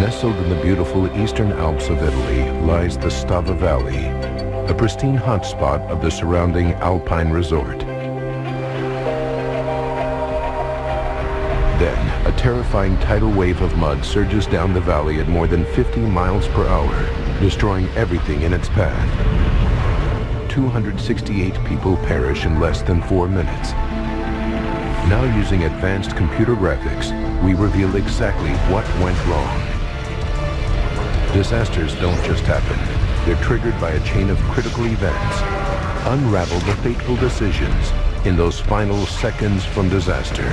Nestled in the beautiful eastern Alps of Italy lies the Stava Valley, a pristine hotspot of the surrounding alpine resort. Then, a terrifying tidal wave of mud surges down the valley at more than 50 miles per hour, destroying everything in its path. 268 people perish in less than 4 minutes. Now, using advanced computer graphics, we reveal exactly what went wrong. Disasters don't just happen. They're triggered by a chain of critical events. Unravel the fateful decisions in those final seconds from disaster.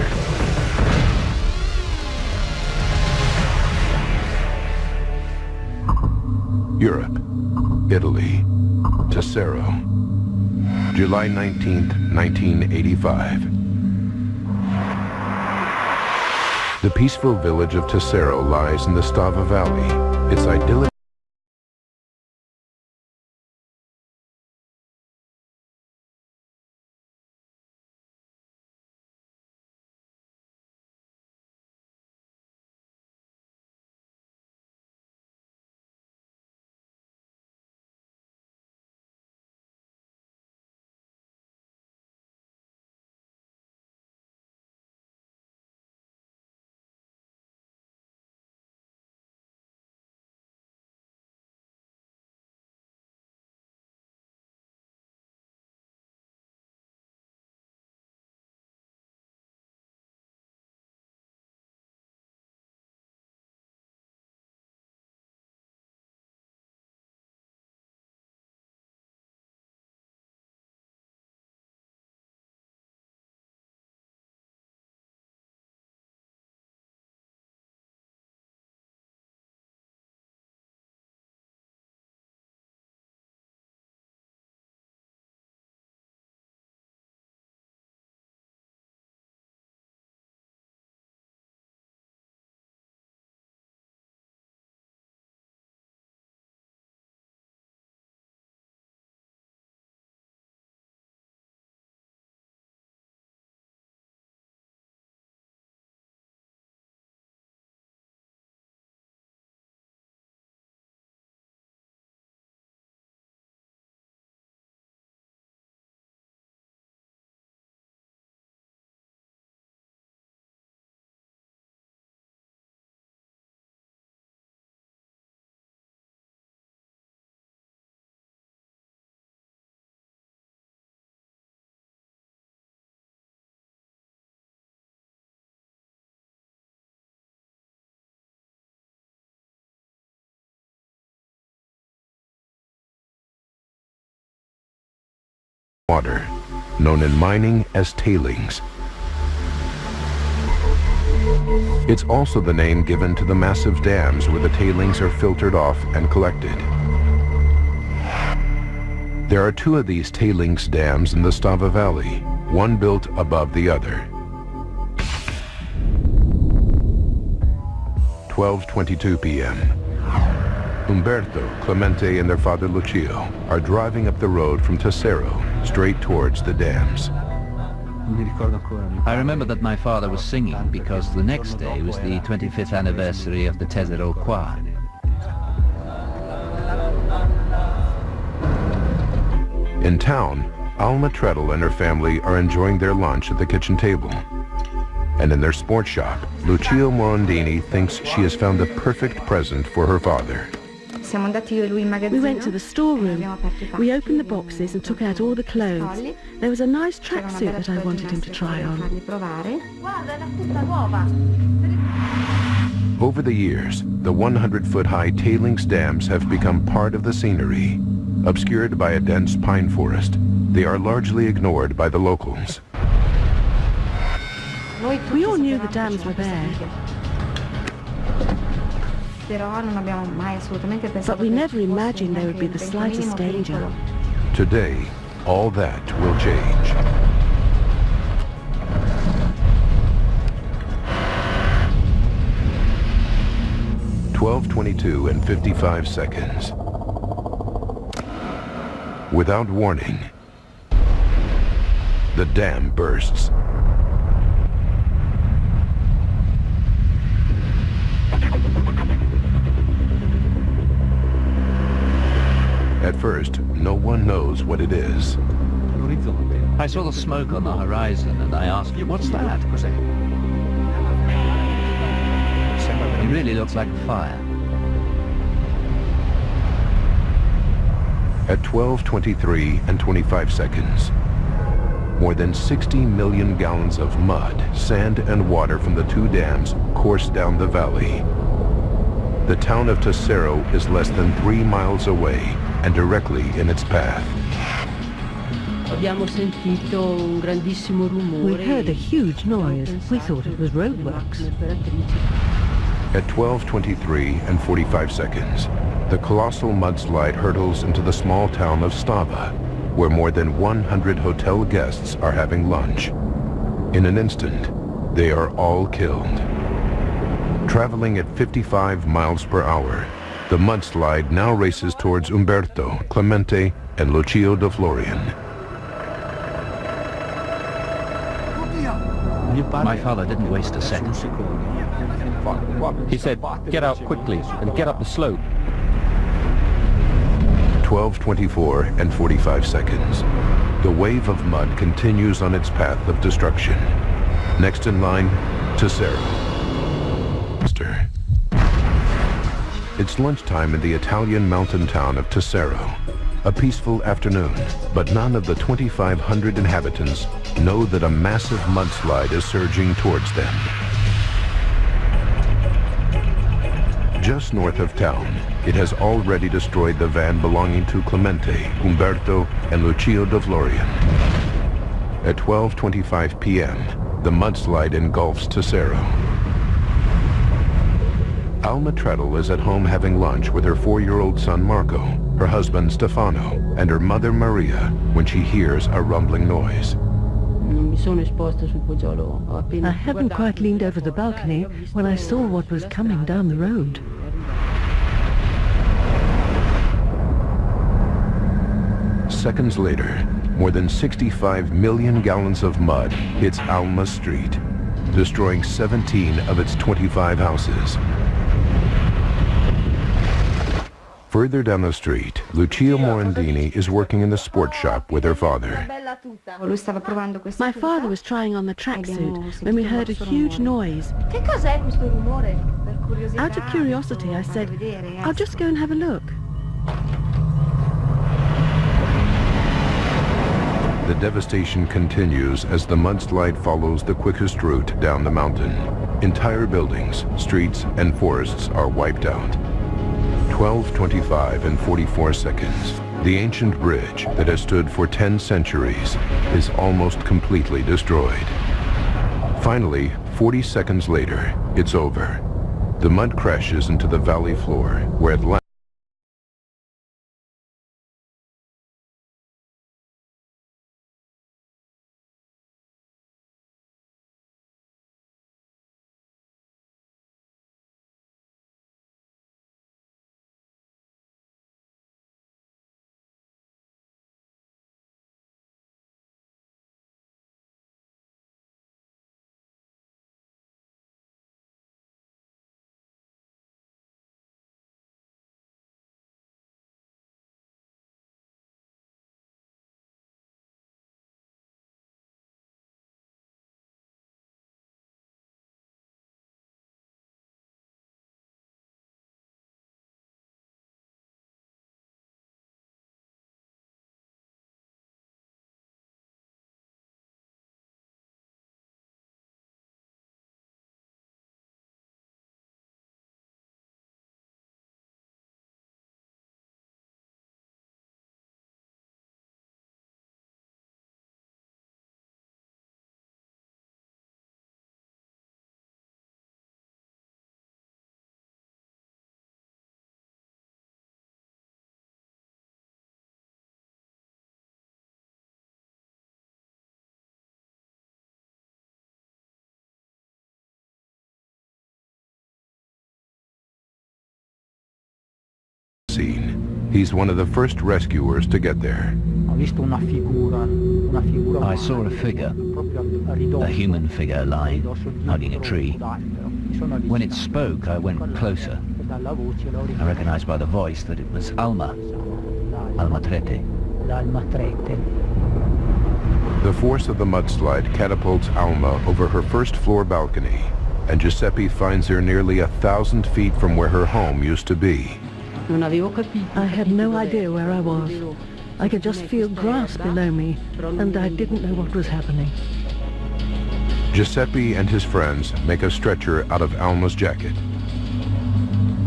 Europe, Italy, Tessero, July 19th, 1985. The peaceful village of Tessero lies in the Stava Valley. Its idyllic water, known in mining as tailings. It's also the name given to the massive dams where the tailings are filtered off and collected. There are 2 of these tailings dams in the Stava Valley, one built above the other. 12:22 p.m. Umberto, Clemente, and their father Lucio are driving up the road from Tessero straight towards the dams. I remember that my father was singing because the next day was the 25th anniversary of the Tessero Choir. In town, Alma Treadle and her family are enjoying their lunch at the kitchen table. And in their sports shop, Lucio Morandini thinks she has found the perfect present for her father. We went to the storeroom. We opened the boxes and took out all the clothes. There was a nice tracksuit that I wanted him to try on. Over the years, the 100-foot-high tailings dams have become part of the scenery. Obscured by a dense pine forest, they are largely ignored by the locals. We all knew the dams were there, but we never imagined there would be the slightest danger. Today, all that will change. (12:22 and 55 seconds). Without warning, the dam bursts. first, no one knows what it is. I saw the smoke on the horizon and I asked, "What's that?" It really looks like a fire. At 12:23 and 25 seconds, more than 60 million gallons of mud, sand, and water from the two dams course down the valley. The town of Tesoro is less than 3 miles away and directly in its path. We heard a huge noise. We thought it was roadworks. At 12:23 and 45 seconds, the colossal mudslide hurtles into the small town of Stava, where more than 100 hotel guests are having lunch. In an instant, they are all killed. Traveling at 55 miles per hour, the mudslide now races towards Umberto, Clemente, and Lucio de Florian. My father didn't waste a second. He said, "Get out quickly and get up the slope." 12:24 and 45 seconds. The wave of mud continues on its path of destruction. Next in line, Tesoro. It's lunchtime in the Italian mountain town of Tesoro. A peaceful afternoon, but none of the 2,500 inhabitants know that a massive mudslide is surging towards them. Just north of town, it has already destroyed the van belonging to Clemente, Umberto, and Lucio de Florian. At 12:25 p.m., the mudslide engulfs Tesoro. Alma Treadle is at home having lunch with her 4-year-old son Marco, her husband Stefano, and her mother Maria when she hears a rumbling noise. I hadn't quite leaned over the balcony when I saw what was coming down the road. Seconds later, more than 65 million gallons of mud hits Alma Street, destroying 17 of its 25 houses. Further down the street, Lucia Morandini is working in the sports shop with her father. My father was trying on the tracksuit when we heard a huge noise. Out of curiosity, I said, "I'll just go and have a look." The devastation continues as the mudslide follows the quickest route down the mountain. Entire buildings, streets, and forests are wiped out. 12:25 and 44 seconds. The ancient bridge that has stood for 10 centuries is almost completely destroyed. Finally, 40 seconds later, it's over. The mud crashes into the valley floor, where at last scene. He's one of the first rescuers to get there. I saw a figure, a human figure lying, hugging a tree. When it spoke, I went closer. I recognized by the voice that it was Alma. Almatrete. The force of the mudslide catapults Alma over her first-floor balcony, and Giuseppe finds her nearly 1,000 feet from where her home used to be. I had no idea where I was. I could just feel grass below me, and I didn't know what was happening. Giuseppe and his friends make a stretcher out of Alma's jacket.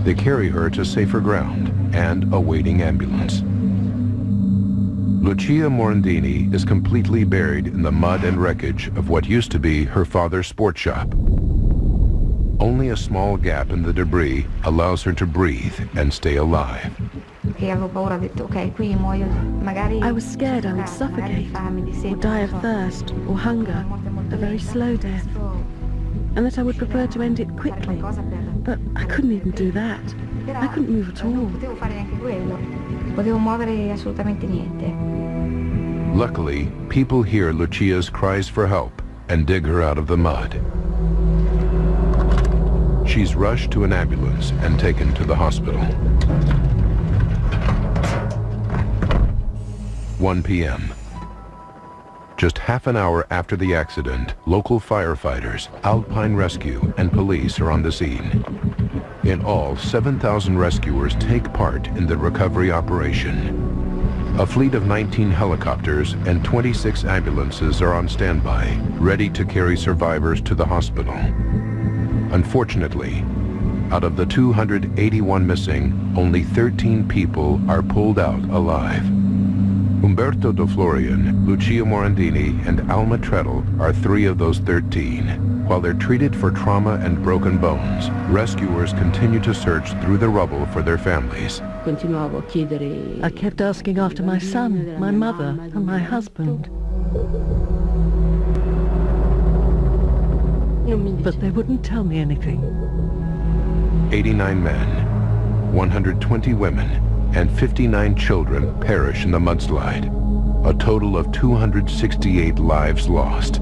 They carry her to safer ground and a waiting ambulance. Lucia Morandini is completely buried in the mud and wreckage of what used to be her father's sports shop. Only a small gap in the debris allows her to breathe and stay alive. I was scared I would suffocate, or die of thirst, or hunger, a very slow death, and that I would prefer to end it quickly, but I couldn't even do that. I couldn't move at all. Luckily, people hear Lucia's cries for help and dig her out of the mud. She's rushed to an ambulance and taken to the hospital. 1 p.m. Just half an hour after the accident, local firefighters, Alpine Rescue, and police are on the scene. In all, 7,000 rescuers take part in the recovery operation. A fleet of 19 helicopters and 26 ambulances are on standby, ready to carry survivors to the hospital. Unfortunately, out of the 281 missing, only 13 people are pulled out alive. Umberto De Florian, Lucia Morandini, and Alma Treadle are 3 of those 13. While they're treated for trauma and broken bones, rescuers continue to search through the rubble for their families. I kept asking after my son, my mother, and my husband. But they wouldn't tell me anything. 89 men, 120 women, and 59 children perish in the mudslide. A total of 268 lives lost.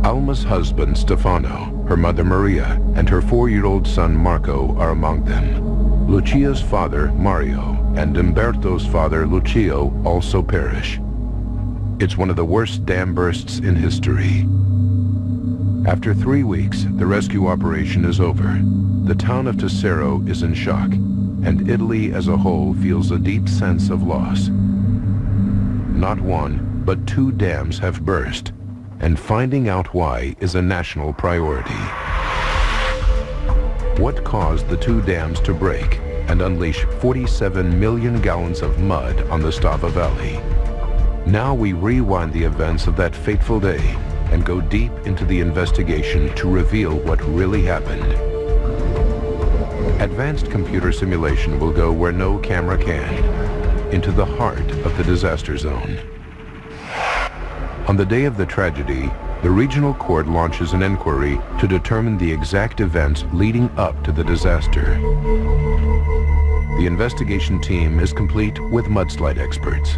Alma's husband, Stefano, her mother, Maria, and her 4-year-old son, Marco, are among them. Lucia's father, Mario, and Umberto's father, Lucio, also perish. It's one of the worst dam bursts in history. After 3 weeks, the rescue operation is over. The town of Tesero is in shock, and Italy as a whole feels a deep sense of loss. Not 1, but 2 dams have burst, and finding out why is a national priority. What caused the 2 dams to break and unleash 47 million gallons of mud on the Stava Valley? Now we rewind the events of that fateful day and go deep into the investigation to reveal what really happened. Advanced computer simulation will go where no camera can, into the heart of the disaster zone. On the day of the tragedy, the regional court launches an inquiry to determine the exact events leading up to the disaster. The investigation team is complete with mudslide experts.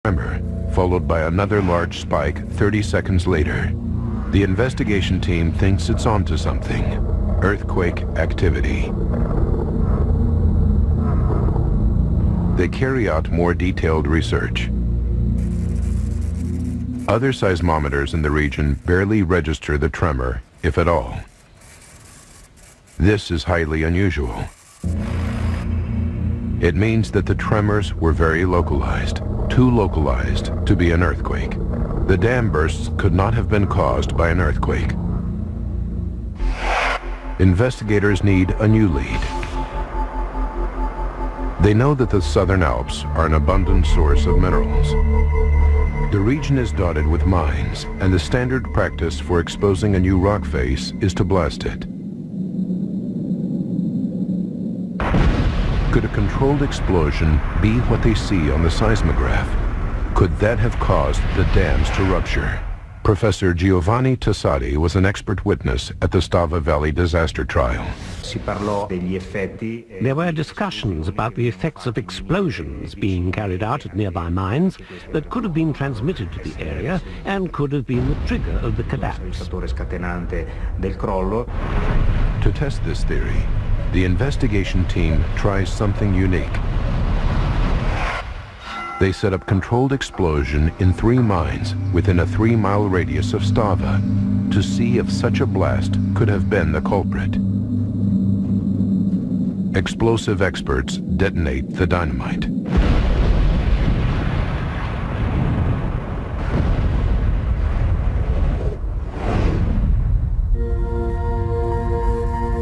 tremor, followed by another large spike 30 seconds later. The investigation team thinks it's onto something: earthquake activity. They carry out more detailed research. Other seismometers in the region barely register the tremor, if at all. This is highly unusual. It means that the tremors were very localized, too localized to be an earthquake. The dam bursts could not have been caused by an earthquake. Investigators need a new lead. They know that the Southern Alps are an abundant source of minerals. The region is dotted with mines, and the standard practice for exposing a new rock face is to blast it. Could a controlled explosion be what they see on the seismograph? Could that have caused the dams to rupture? Professor Giovanni Tassati was an expert witness at the Stava Valley disaster trial. There were discussions about the effects of explosions being carried out at nearby mines that could have been transmitted to the area and could have been the trigger of the collapse. To test this theory, the investigation team tries something unique. They set up controlled explosion in 3 mines within a 3-mile radius of Stava to see if such a blast could have been the culprit. Explosive experts detonate the dynamite.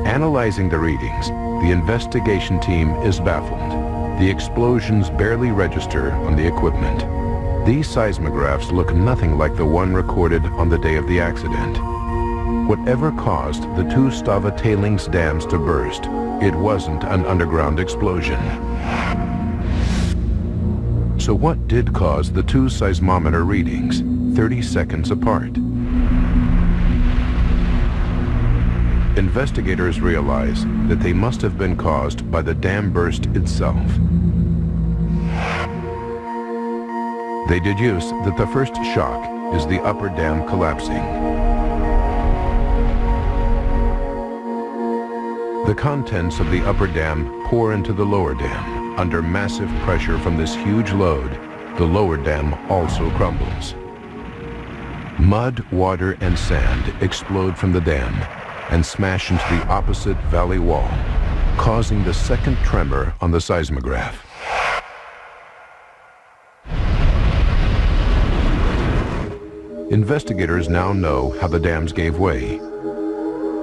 Analyzing the readings, the investigation team is baffled. The explosions barely register on the equipment. These seismographs look nothing like the one recorded on the day of the accident. Whatever caused the 2 Stava tailings dams to burst, it wasn't an underground explosion. So what did cause the 2 seismometer readings 30 seconds apart? Investigators realize that they must have been caused by the dam burst itself. They deduce that the first shock is the upper dam collapsing. The contents of the upper dam pour into the lower dam. Under massive pressure from this huge load, the lower dam also crumbles. Mud, water, and sand explode from the dam and smash into the opposite valley wall, causing the second tremor on the seismograph. Investigators now know how the dams gave way.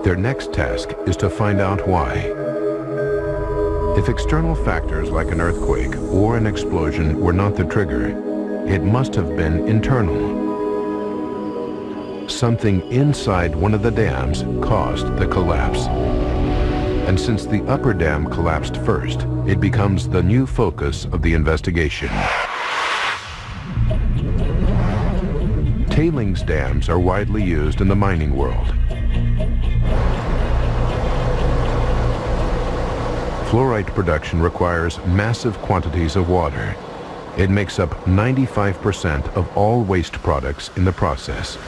Their next task is to find out why. If external factors like an earthquake or an explosion were not the trigger, it must have been internal. Something inside one of the dams caused the collapse. And since the upper dam collapsed first, it becomes the new focus of the investigation. Tailings dams are widely used in the mining world. Fluorite production requires massive quantities of water. It makes up 95% of all waste products in the process.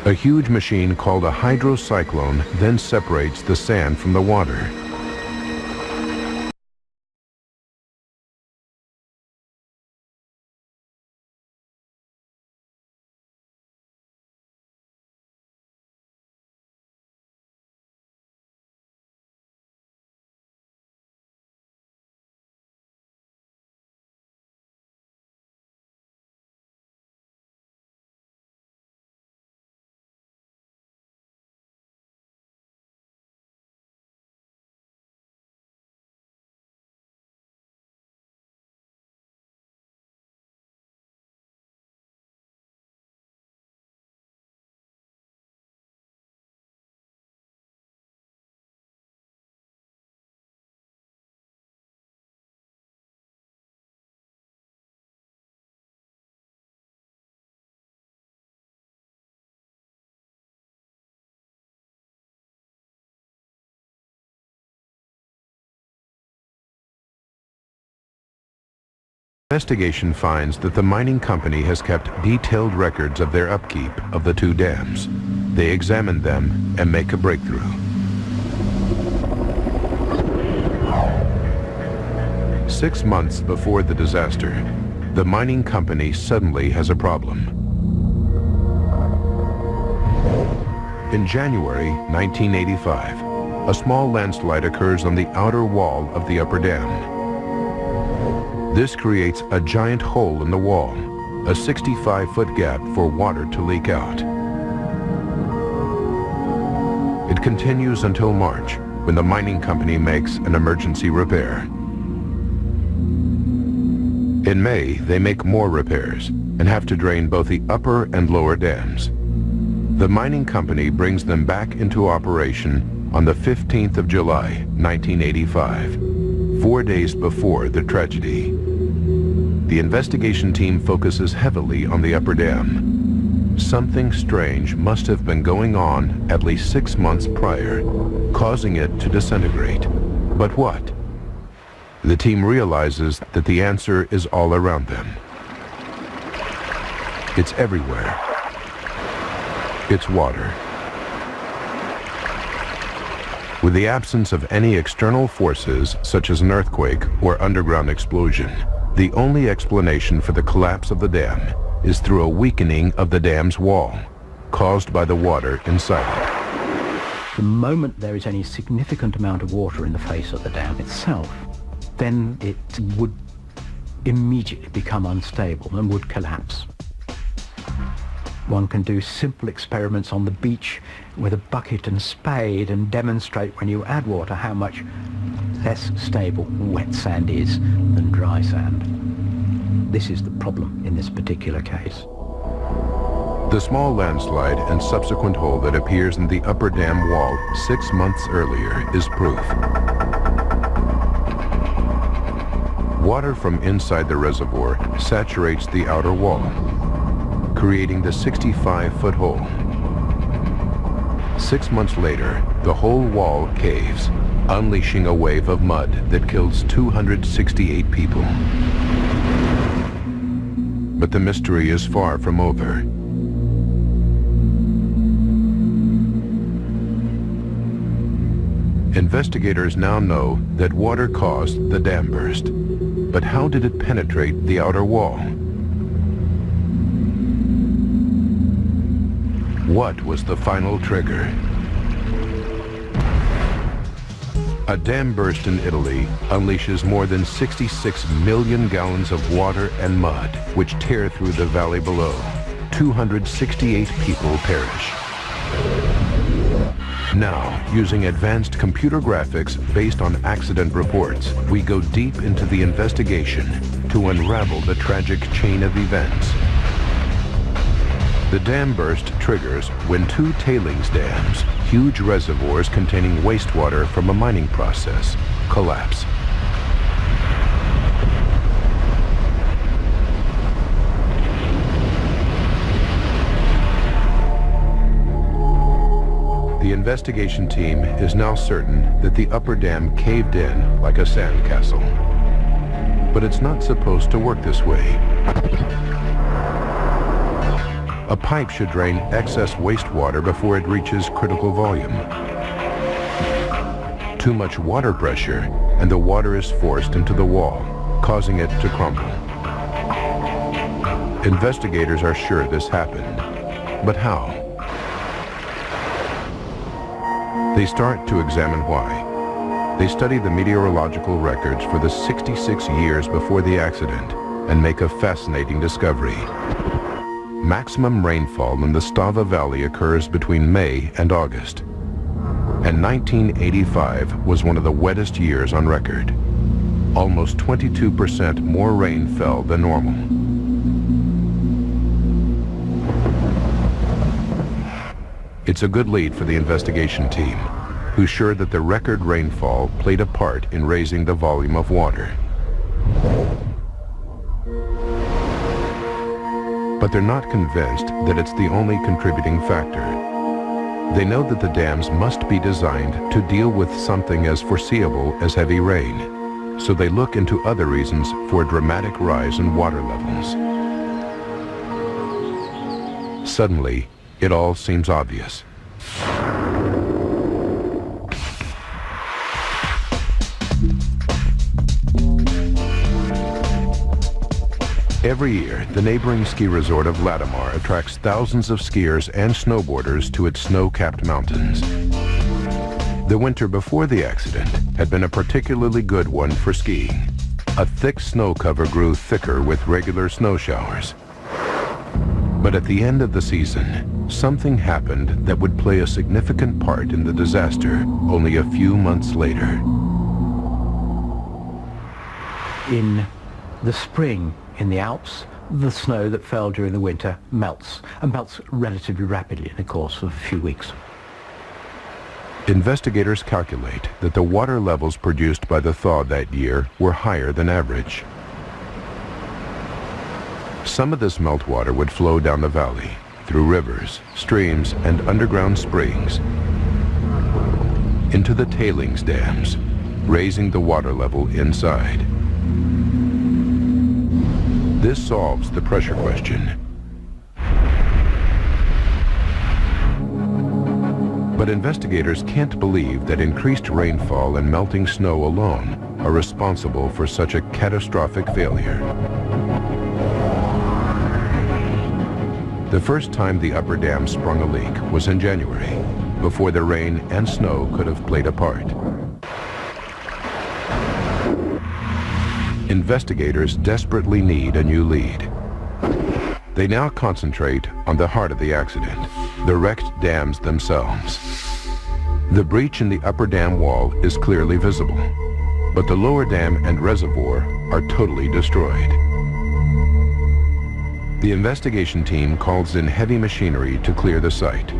A huge machine called a hydrocyclone then separates the sand from the water. Investigation finds that the mining company has kept detailed records of their upkeep of the two dams. They examine them and make a breakthrough. Six months before the disaster, the mining company suddenly has a problem. In January 1985, a small landslide occurs on the outer wall of the upper dam. This creates a giant hole in the wall, a 65-foot gap for water to leak out. It continues until March, when the mining company makes an emergency repair. In May, they make more repairs and have to drain both the upper and lower dams. The mining company brings them back into operation on the 15th of July, 1985, 4 days before the tragedy. The investigation team focuses heavily on the upper dam. Something strange must have been going on at least 6 months prior, causing it to disintegrate. But what? The team realizes that the answer is all around them. It's everywhere. It's water. With the absence of any external forces, such as an earthquake or underground explosion, the only explanation for the collapse of the dam is through a weakening of the dam's wall, caused by the water inside it. The moment there is any significant amount of water in the face of the dam itself, then it would immediately become unstable and would collapse. One can do simple experiments on the beach with a bucket and spade and demonstrate when you add water how much less stable wet sand is than dry sand. This is the problem in this particular case. The small landslide and subsequent hole that appears in the upper dam wall 6 months earlier is proof. Water from inside the reservoir saturates the outer wall, creating the 65-foot hole. 6 months later, the whole wall caves, unleashing a wave of mud that kills 268 people. But the mystery is far from over. Investigators now know that water caused the dam burst. But how did it penetrate the outer wall? What was the final trigger? A dam burst in Italy unleashes more than 66 million gallons of water and mud, which tear through the valley below. 268 people perish. Now, using advanced computer graphics based on accident reports, we go deep into the investigation to unravel the tragic chain of events. The dam burst triggers when two tailings dams, huge reservoirs containing wastewater from a mining process, collapse. The investigation team is now certain that the upper dam caved in like a sandcastle. But it's not supposed to work this way. A pipe should drain excess wastewater before it reaches critical volume. Too much water pressure, and the water is forced into the wall, causing it to crumble. Investigators are sure this happened. But how? They start to examine why. They study the meteorological records for the 66 years before the accident and make a fascinating discovery. Maximum rainfall in the Stava Valley occurs between May and August. And 1985 was one of the wettest years on record. Almost 22% more rain fell than normal. It's a good lead for the investigation team, who's sure that the record rainfall played a part in raising the volume of water. But they're not convinced that it's the only contributing factor. They know that the dams must be designed to deal with something as foreseeable as heavy rain, so they look into other reasons for a dramatic rise in water levels. Suddenly, it all seems obvious. Every year, the neighboring ski resort of Latimar attracts thousands of skiers and snowboarders to its snow-capped mountains. The winter before the accident had been a particularly good one for skiing. A thick snow cover grew thicker with regular snow showers. But at the end of the season, something happened that would play a significant part in the disaster only a few months later. In the spring in the Alps, the snow that fell during the winter melts, and melts relatively rapidly in the course of a few weeks. Investigators calculate that the water levels produced by the thaw that year were higher than average. Some of this meltwater would flow down the valley, through rivers, streams, and underground springs, into the tailings dams, raising the water level inside. This solves the pressure question. But investigators can't believe that increased rainfall and melting snow alone are responsible for such a catastrophic failure. The first time the upper dam sprung a leak was in January, before the rain and snow could have played a part. Investigators desperately need a new lead. They now concentrate on the heart of the accident, the wrecked dams themselves. The breach in the upper dam wall is clearly visible, but the lower dam and reservoir are totally destroyed. The investigation team calls in heavy machinery to clear the site,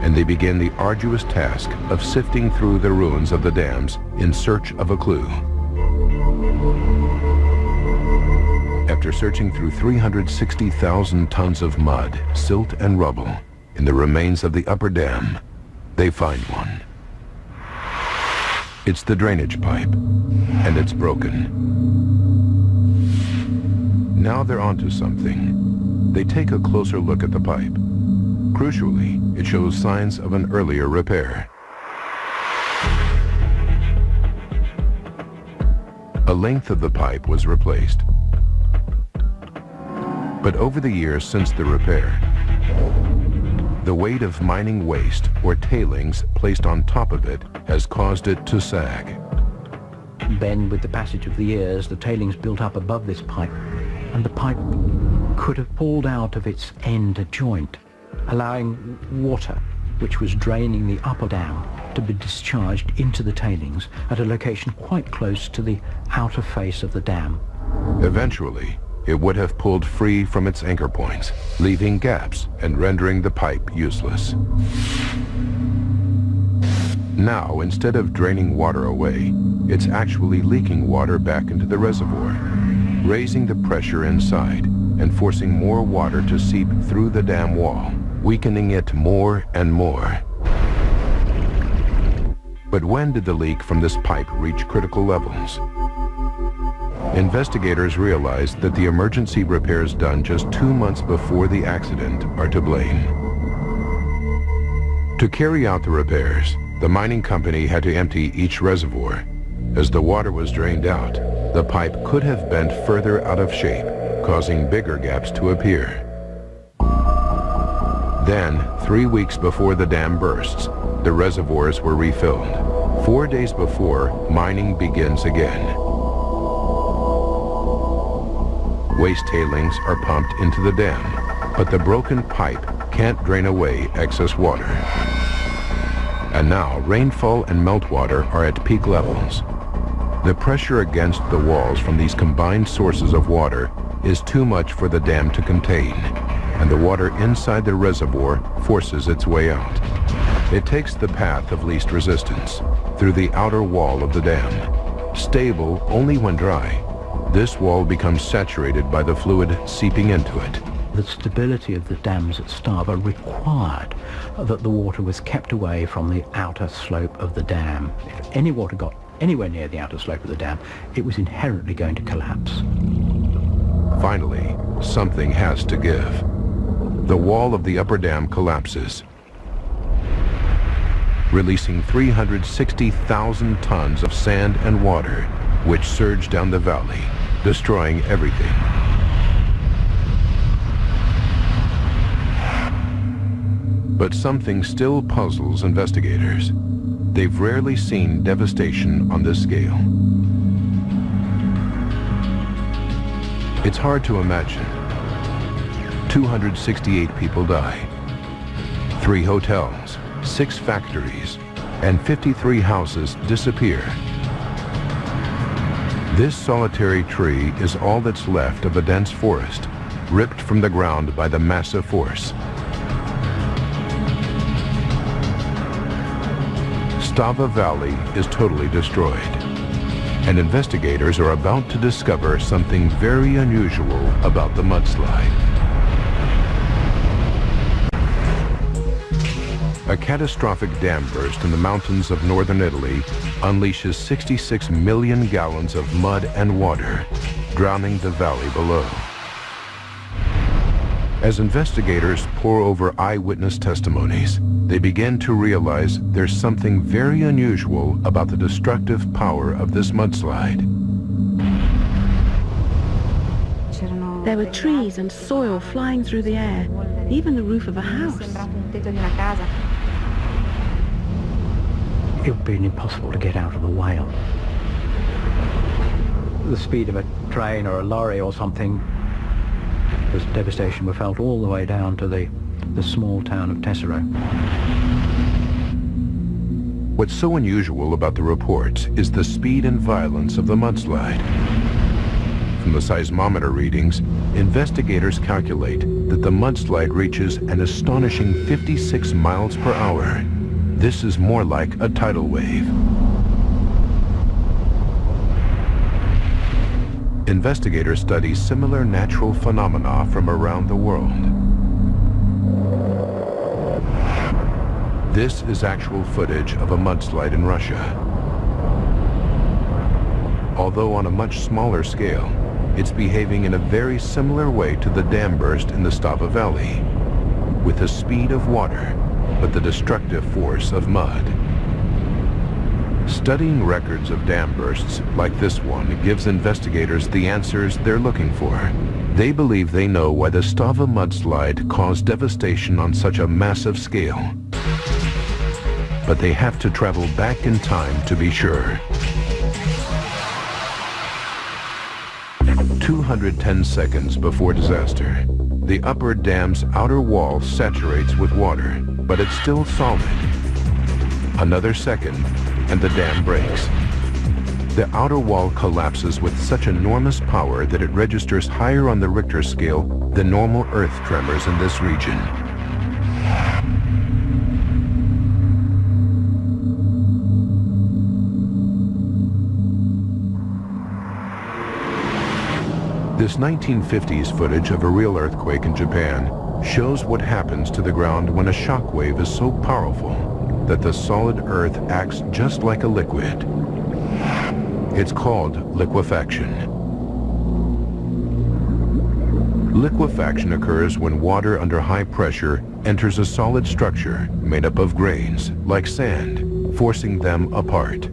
and they begin the arduous task of sifting through the ruins of the dams in search of a clue. After searching through 360,000 tons of mud, silt, and rubble in the remains of the upper dam, they find one. It's the drainage pipe, and it's broken. Now they're onto something. They take a closer look at the pipe. Crucially, it shows signs of an earlier repair. A length of the pipe was replaced. But over the years since the repair, the weight of mining waste or tailings placed on top of it has caused it to sag. Then, with the passage of the years, the tailings built up above this pipe, and the pipe could have pulled out of its end joint, allowing water, which was draining the upper dam, to be discharged into the tailings at a location quite close to the outer face of the dam. Eventually, it would have pulled free from its anchor points, leaving gaps and rendering the pipe useless. Now, instead of draining water away, it's actually leaking water back into the reservoir, raising the pressure inside and forcing more water to seep through the dam wall, weakening it more and more. But when did the leak from this pipe reach critical levels? Investigators realized that the emergency repairs done just 2 months before the accident are to blame. To carry out the repairs, the mining company had to empty each reservoir. As the water was drained out, the pipe could have bent further out of shape, causing bigger gaps to appear. Then, 3 weeks before the dam bursts, the reservoirs were refilled. 4 days before, mining begins again. Waste tailings are pumped into the dam, but the broken pipe can't drain away excess water. And now rainfall and meltwater are at peak levels. The pressure against the walls from these combined sources of water is too much for the dam to contain, and the water inside the reservoir forces its way out. It takes the path of least resistance, through the outer wall of the dam. Stable only when dry, this wall becomes saturated by the fluid seeping into it. The stability of the dams at Stava required that the water was kept away from the outer slope of the dam. If any water got anywhere near the outer slope of the dam, it was inherently going to collapse. Finally, something has to give. The wall of the upper dam collapses, releasing 360,000 tons of sand and water, which surge down the valley, destroying everything. But something still puzzles investigators. They've rarely seen devastation on this scale. It's hard to imagine. 268 people die. 3 hotels, 6 factories, and 53 houses disappear. This solitary tree is all that's left of a dense forest, ripped from the ground by the massive force. Stava Valley is totally destroyed, and investigators are about to discover something very unusual about the mudslide. A catastrophic dam burst in the mountains of northern Italy unleashes 66 million gallons of mud and water, drowning the valley below. As investigators pore over eyewitness testimonies, they begin to realize there's something very unusual about the destructive power of this mudslide. There were trees and soil flying through the air, even the roof of a house. It would have been impossible to get out of the whale. The speed of a train or a lorry or something, the devastation were felt all the way down to the small town of Tessero. What's so unusual about the reports is the speed and violence of the mudslide. From the seismometer readings, investigators calculate that the mudslide reaches an astonishing 56 miles per hour. This is more like a tidal wave. Investigators study similar natural phenomena from around the world. This is actual footage of a mudslide in Russia. Although on a much smaller scale, it's behaving in a very similar way to the dam burst in the Stava Valley, with the speed of water, but the destructive force of mud. Studying records of dam bursts like this one gives investigators the answers they're looking for. They believe they know why the Stava mudslide caused devastation on such a massive scale. But they have to travel back in time to be sure. 210 seconds before disaster, the upper dam's outer wall saturates with water, but it's still solid. Another second, and the dam breaks. The outer wall collapses with such enormous power that it registers higher on the Richter scale than normal earth tremors in this region. This 1950s footage of a real earthquake in Japan shows what happens to the ground when a shock wave is so powerful that the solid earth acts just like a liquid. It's called liquefaction. Liquefaction occurs when water under high pressure enters a solid structure made up of grains, like sand, forcing them apart.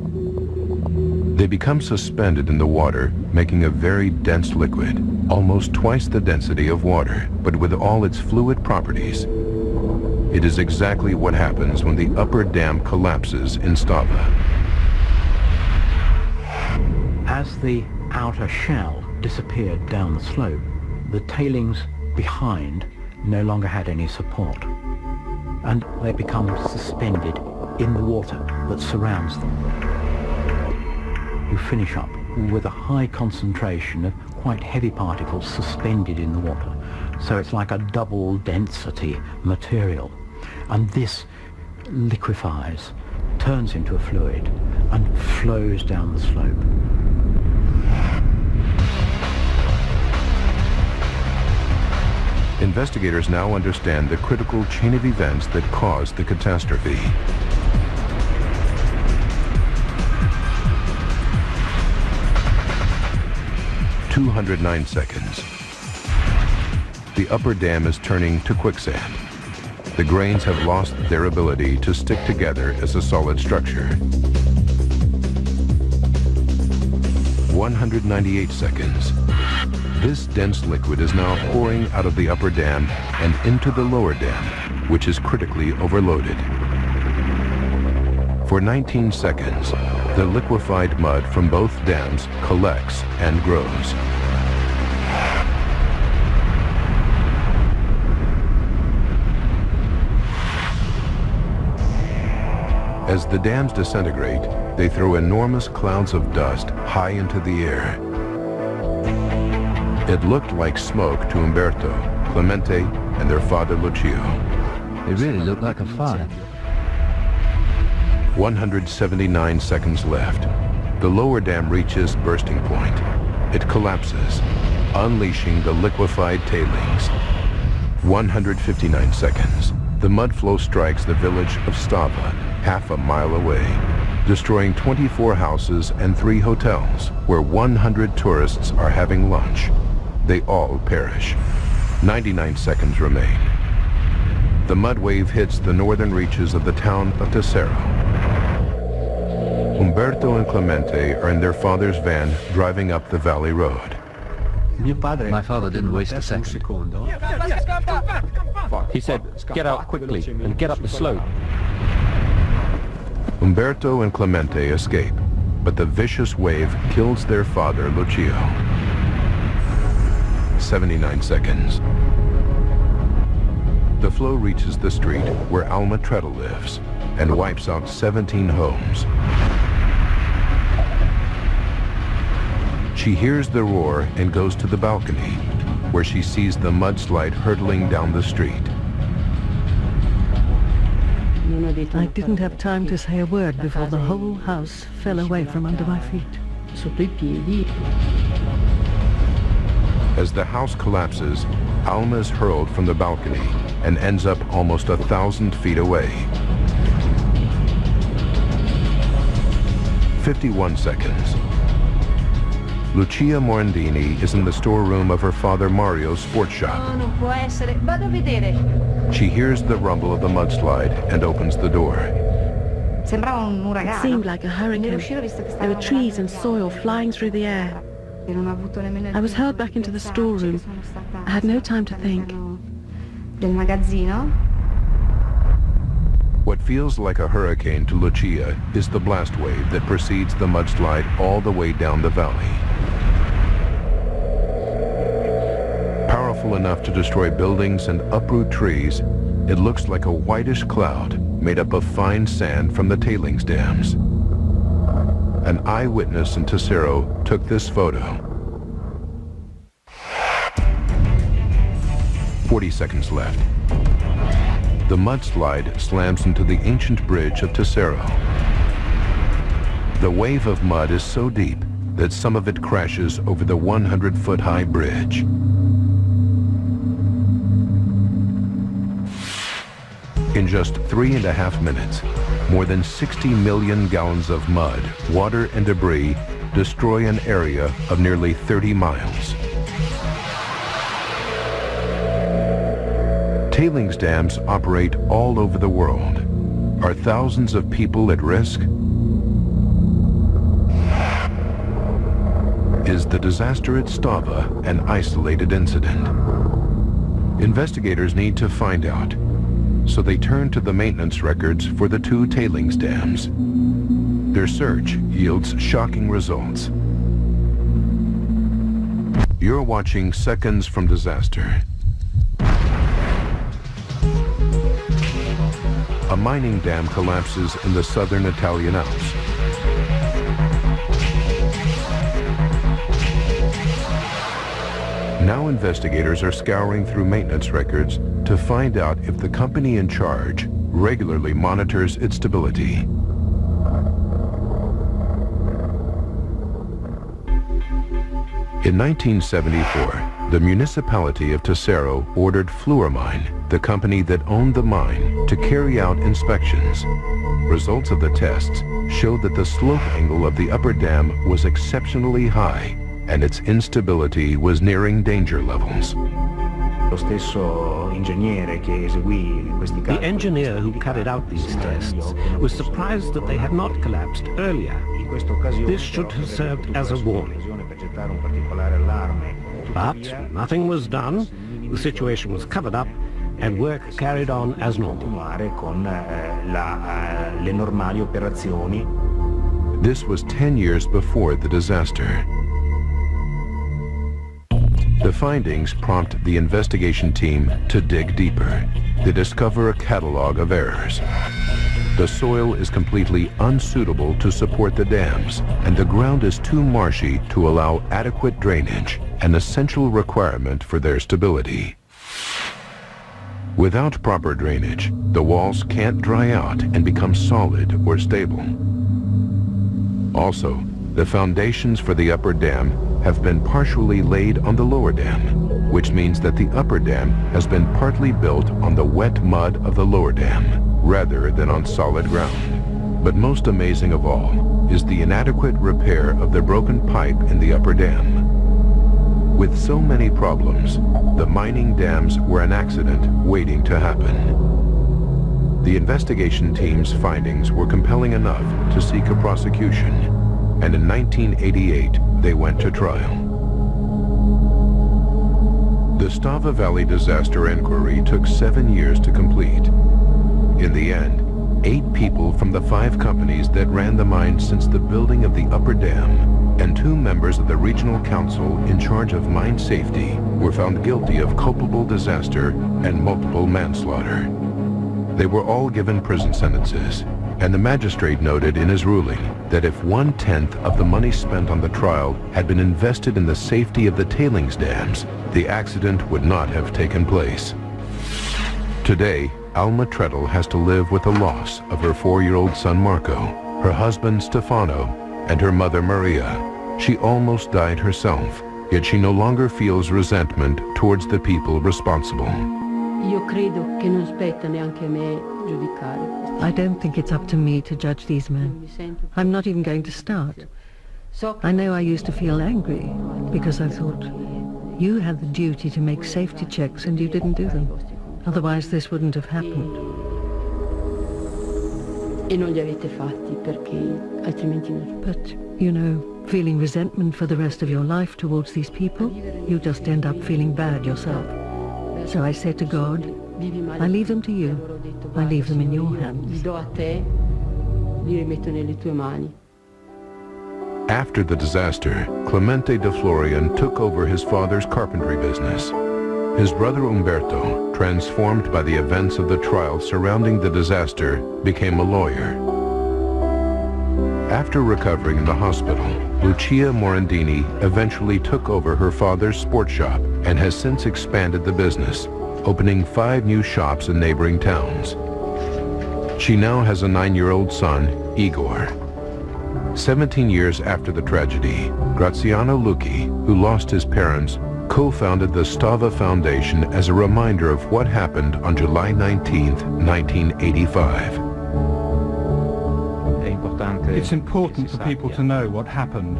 They become suspended in the water, making a very dense liquid, almost twice the density of water, but with all its fluid properties. It is exactly what happens when the upper dam collapses in Stava. As the outer shell disappeared down the slope, the tailings behind no longer had any support, and they become suspended in the water that surrounds them. You finish up with a high concentration of quite heavy particles suspended in the water. So it's like a double density material. And this liquefies, turns into a fluid, and flows down the slope. Investigators now understand the critical chain of events that caused the catastrophe. 209 seconds. The upper dam is turning to quicksand. The grains have lost their ability to stick together as a solid structure. 198 seconds. This dense liquid is now pouring out of the upper dam and into the lower dam, which is critically overloaded. For 19 seconds, the liquefied mud from both dams collects and grows. As the dams disintegrate, they throw enormous clouds of dust high into the air. It looked like smoke to Umberto, Clemente, and their father Lucio. It really looked like a fire. 179 seconds left. The lower dam reaches bursting point. It collapses, unleashing the liquefied tailings. 159 seconds. The mud flow strikes the village of Stava, half a mile away, destroying 24 houses and 3 hotels, where 100 tourists are having lunch. They all perish. 99 seconds remain. The mud wave hits the northern reaches of the town of Tesoro. Umberto and Clemente are in their father's van driving up the valley road. My father didn't waste a second. He said, get out quickly and get up the slope. Umberto and Clemente escape, but the vicious wave kills their father, Lucio. 79 seconds. The flow reaches the street where Alma Treadle lives and wipes out 17 homes. She hears the roar and goes to the balcony, where she sees the mudslide hurtling down the street. I didn't have time to say a word before the whole house fell away from under my feet. As the house collapses, Alma is hurled from the balcony and ends up almost 1,000 feet away. 51 seconds. Lucia Morandini is in the storeroom of her father Mario's sports shop. She hears the rumble of the mudslide and opens the door. It seemed like a hurricane. There were trees and soil flying through the air. I was hurled back into the storeroom. I had no time to think. What feels like a hurricane to Lucia is the blast wave that precedes the mudslide all the way down the valley. Powerful enough to destroy buildings and uproot trees, it looks like a whitish cloud made up of fine sand from the tailings dams. An eyewitness in Tesoro took this photo. 40 seconds left. The mudslide slams into the ancient bridge of Tesoro. The wave of mud is so deep that some of it crashes over the 100-foot-high bridge. In just 3.5 minutes, more than 60 million gallons of mud, water, and debris destroy an area of nearly 30 miles. Tailings dams operate all over the world. Are thousands of people at risk? Is the disaster at Stava an isolated incident? Investigators need to find out, so they turn to the maintenance records for the 2 tailings dams. Their search yields shocking results. You're watching Seconds from Disaster. A mining dam collapses in the southern Italian Alps. Now investigators are scouring through maintenance records to find out if the company in charge regularly monitors its stability. In 1974, the municipality of Tesoro ordered Fluormine, the company that owned the mine, to carry out inspections. Results of the tests showed that the slope angle of the upper dam was exceptionally high, and its instability was nearing danger levels. The engineer who carried out these tests was surprised that they had not collapsed earlier. This should have served as a warning. But nothing was done, the situation was covered up, and work carried on as normal. This was 10 years before the disaster. The findings prompt the investigation team to dig deeper. They discover a catalog of errors. The soil is completely unsuitable to support the dams, and the ground is too marshy to allow adequate drainage, an essential requirement for their stability. Without proper drainage, the walls can't dry out and become solid or stable. Also, the foundations for the upper dam have been partially laid on the lower dam, which means that the upper dam has been partly built on the wet mud of the lower dam, rather than on solid ground. But most amazing of all is the inadequate repair of the broken pipe in the upper dam. With so many problems, the mining dams were an accident waiting to happen. The investigation team's findings were compelling enough to seek a prosecution, and in 1988, they went to trial. The Stava Valley disaster inquiry took 7 years to complete. In the end, 8 people from the 5 companies that ran the mine since the building of the upper dam and 2 members of the regional council in charge of mine safety were found guilty of culpable disaster and multiple manslaughter. They were all given prison sentences, and the magistrate noted in his ruling that if 1/10 of the money spent on the trial had been invested in the safety of the tailings dams, the accident would not have taken place. Today, Alma Treadle has to live with the loss of her 4-year-old son Marco, her husband Stefano, and her mother Maria. She almost died herself, yet she no longer feels resentment towards the people responsible. I don't think it's up to me to judge these men. I'm not even going to start. I know I used to feel angry because I thought, you had the duty to make safety checks and you didn't do them. Otherwise this wouldn't have happened. But, you know, feeling resentment for the rest of your life towards these people, you just end up feeling bad yourself. So I said to God, I leave them to you. I leave them in your hands. After the disaster, Clemente de Florian took over his father's carpentry business. His brother Umberto, transformed by the events of the trial surrounding the disaster, became a lawyer. After recovering in the hospital, Lucia Morandini eventually took over her father's sports shop and has since expanded the business, opening 5 new shops in neighboring towns. She now has a 9-year-old son, Igor. 17 years after the tragedy, Graziano Lucchi, who lost his parents, co-founded the Stava Foundation as a reminder of what happened on July 19, 1985. It's important for people to know what happened.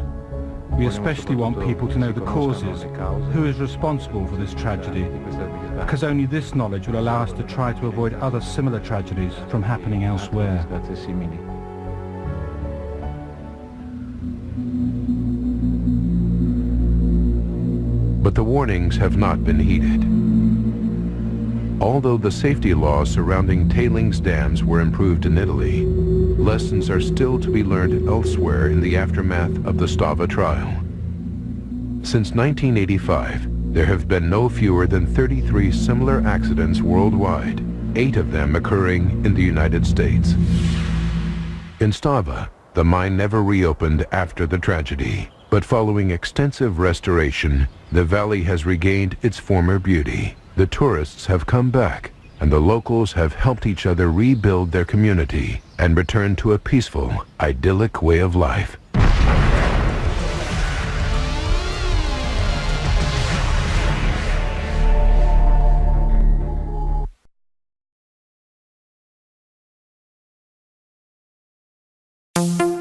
We especially want people to know the causes, who is responsible for this tragedy, because only this knowledge will allow us to try to avoid other similar tragedies from happening elsewhere. But the warnings have not been heeded. Although the safety laws surrounding tailings dams were improved in Italy, lessons are still to be learned elsewhere in the aftermath of the Stava trial. Since 1985, there have been no fewer than 33 similar accidents worldwide, 8 of them occurring in the United States. In Stava, the mine never reopened after the tragedy, but following extensive restoration, the valley has regained its former beauty. The tourists have come back, and the locals have helped each other rebuild their community and return to a peaceful, idyllic way of life. Thank you.